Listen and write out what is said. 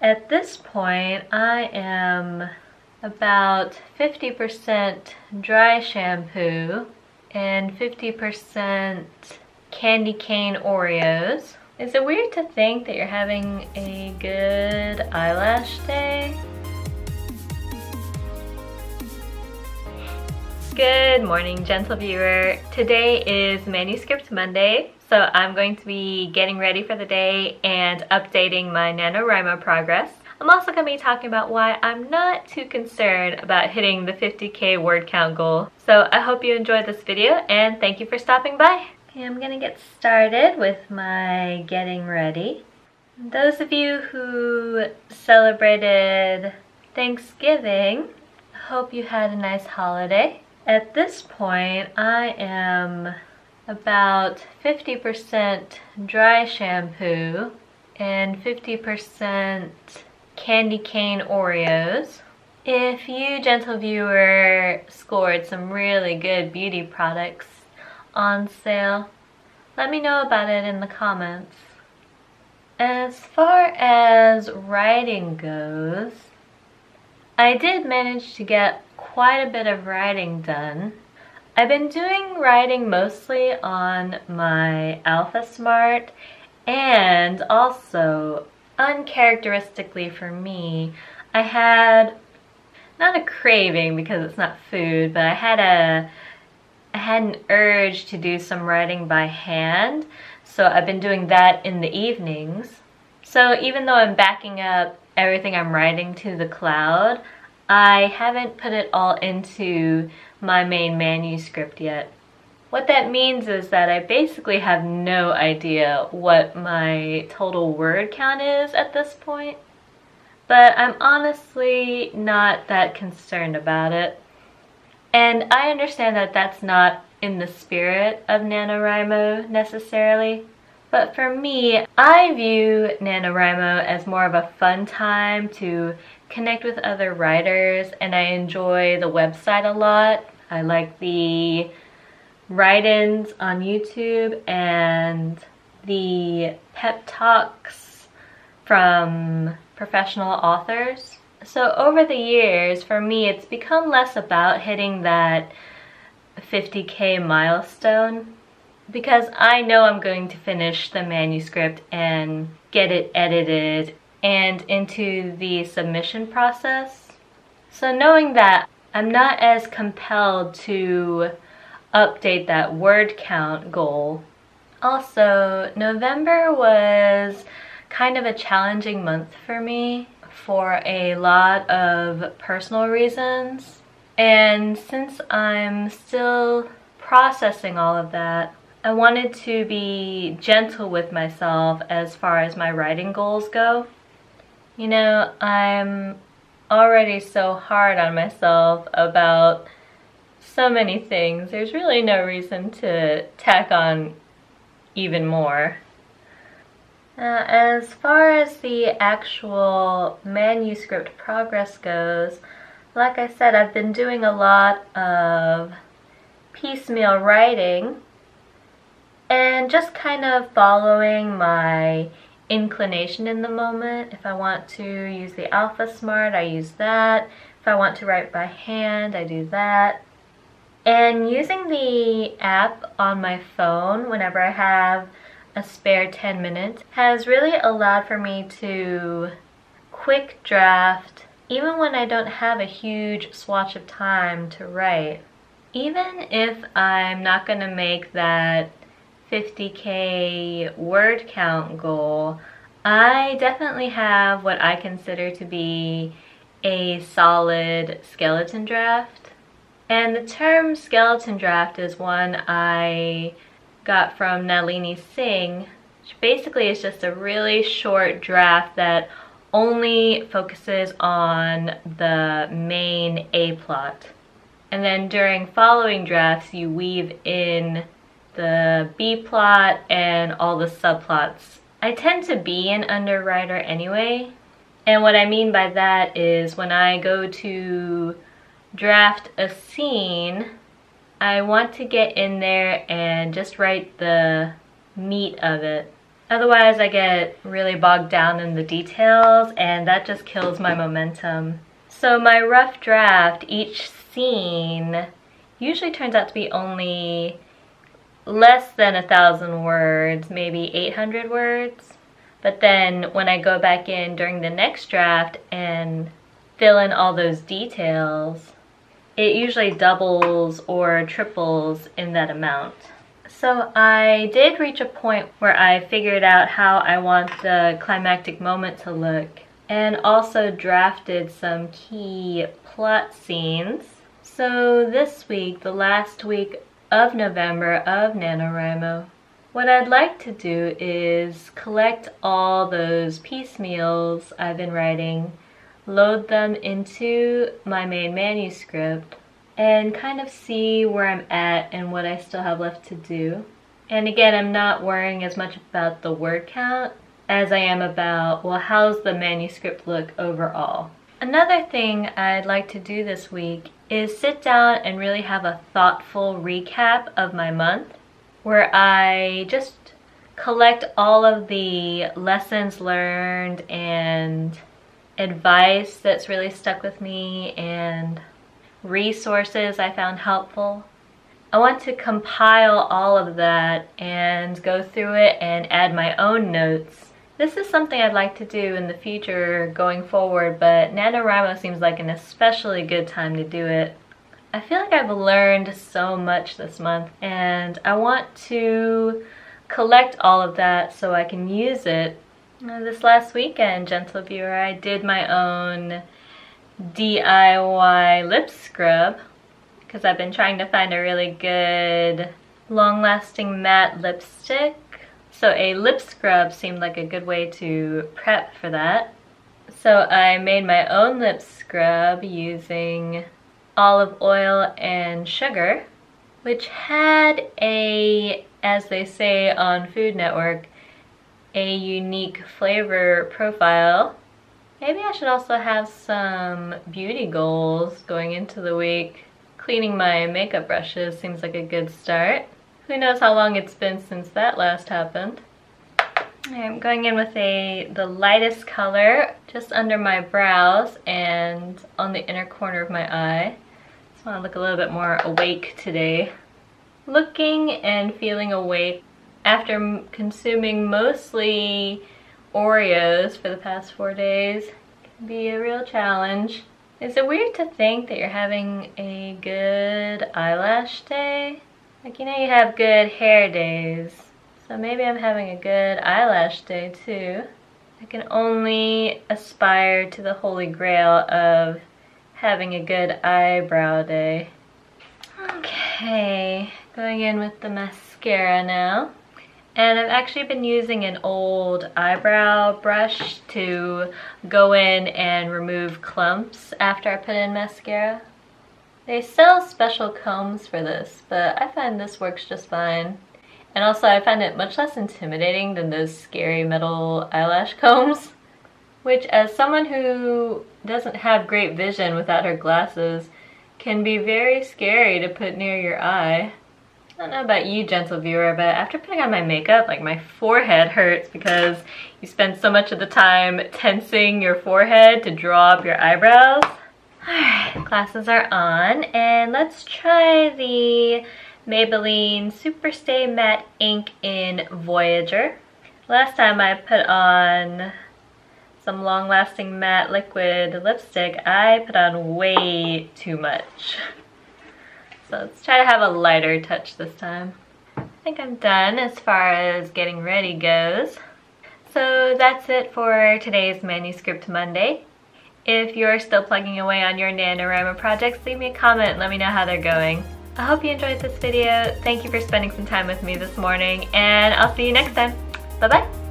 At this point, I am about 50% dry shampoo and 50% candy cane Oreos. Is it weird to think that you're having a good eyelash day? Good morning, gentle viewer. Today is Manuscript Monday, so I'm going to be getting ready for the day and updating my NaNoWriMo progress. I'm also going to be talking about why I'm not too concerned about hitting the 50K word count goal. So I hope you enjoyed this video and thank you for stopping by. Okay, I'm going to get started with my getting ready. Those of you who celebrated Thanksgiving, I hope you had a nice holiday. At this point, I am about 50% dry shampoo and 50% candy cane Oreos. If you, gentle viewer, scored some really good beauty products on sale, let me know about it in the comments. As far as writing goes, I did manage to get quite a bit of writing done. I've been doing writing mostly on my Alpha Smart, and also, uncharacteristically for me, I had, not a craving because it's not food, but I had an urge to do some writing by hand, so I've been doing that in the evenings. So even though I'm backing up everything I'm writing to the cloud, I haven't put it all into my main manuscript yet. What that means is that I basically have no idea what my total word count is at this point, but I'm honestly not that concerned about it. And I understand that that's not in the spirit of NaNoWriMo necessarily. But for me, I view NaNoWriMo as more of a fun time to connect with other writers, and I enjoy the website a lot. I like the write-ins on YouTube and the pep talks from professional authors. So over the years, for me, it's become less about hitting that 50K milestone, because I know I'm going to finish the manuscript and get it edited and into the submission process. So knowing that, I'm not as compelled to update that word count goal. Also, November was kind of a challenging month for me for a lot of personal reasons. And since I'm still processing all of that, I wanted to be gentle with myself as far as my writing goals go. You know, I'm already so hard on myself about so many things. There's really no reason to tack on even more. As far as the actual manuscript progress goes, like I said, I've been doing a lot of piecemeal writing and just kind of following my inclination in the moment. If I want to use the Alpha Smart, I use that. If I want to write by hand, I do that. And using the app on my phone whenever I have a spare 10 minutes has really allowed for me to quick draft even when I don't have a huge swatch of time to write. Even if I'm not going to make that 50K word count goal, I definitely have what I consider to be a solid skeleton draft. And the term skeleton draft is one I got from Nalini Singh, which basically is just a really short draft that only focuses on the main A plot. And then during following drafts, you weave in the B plot and all the subplots. I tend to be an underwriter anyway, and what I mean by that is when I go to draft a scene, I want to get in there and just write the meat of it. Otherwise, I get really bogged down in the details, and that just kills my momentum. So my rough draft, each scene, usually turns out to be only less than 1,000 words, maybe 800 words. But then when I go back in during the next draft and fill in all those details, it usually doubles or triples in that amount. So I did reach a point where I figured out how I want the climactic moment to look, and also drafted some key plot scenes. So this week, the last week of November of NaNoWriMo, what I'd like to do is collect all those piecemeals I've been writing, load them into my main manuscript, and kind of see where I'm at and what I still have left to do. And again, I'm not worrying as much about the word count as I am about, well, how's the manuscript look overall? Another thing I'd like to do this week is sit down and really have a thoughtful recap of my month, where I just collect all of the lessons learned and advice that's really stuck with me and resources I found helpful. I want to compile all of that and go through it and add my own notes. This is something I'd like to do in the future going forward, but NaNoWriMo seems like an especially good time to do it. I feel like I've learned so much this month, and I want to collect all of that so I can use it. This last weekend, gentle viewer, I did my own DIY lip scrub because I've been trying to find a really good long-lasting matte lipstick. So a lip scrub seemed like a good way to prep for that. So I made my own lip scrub using olive oil and sugar, which had a, as they say on Food Network, a unique flavor profile. Maybe I should also have some beauty goals going into the week. Cleaning my makeup brushes seems like a good start. Who knows how long it's been since that last happened. I'm going in with the lightest color just under my brows and on the inner corner of my eye. Just want to look a little bit more awake today. Looking and feeling awake after consuming mostly Oreos for the past 4 days can be a real challenge. Is it weird to think that you're having a good eyelash day? Like, you know, you have good hair days, so maybe I'm having a good eyelash day too. I can only aspire to the holy grail of having a good eyebrow day. Okay, going in with the mascara now. And I've actually been using an old eyebrow brush to go in and remove clumps after I put in mascara. They sell special combs for this, but I find this works just fine. And also I find it much less intimidating than those scary metal eyelash combs, which, as someone who doesn't have great vision without her glasses, can be very scary to put near your eye. I don't know about you, gentle viewer, but after putting on my makeup, like, my forehead hurts because you spend so much of the time tensing your forehead to draw up your eyebrows. Alright, glasses are on, and let's try the Maybelline Superstay Matte Ink in Voyager. Last time I put on some long-lasting matte liquid lipstick, I put on way too much. So let's try to have a lighter touch this time. I think I'm done as far as getting ready goes. So that's it for today's Manuscript Monday. If you're still plugging away on your NaNoWriMo projects, leave me a comment and let me know how they're going. I hope you enjoyed this video. Thank you for spending some time with me this morning, and I'll see you next time. Bye-bye.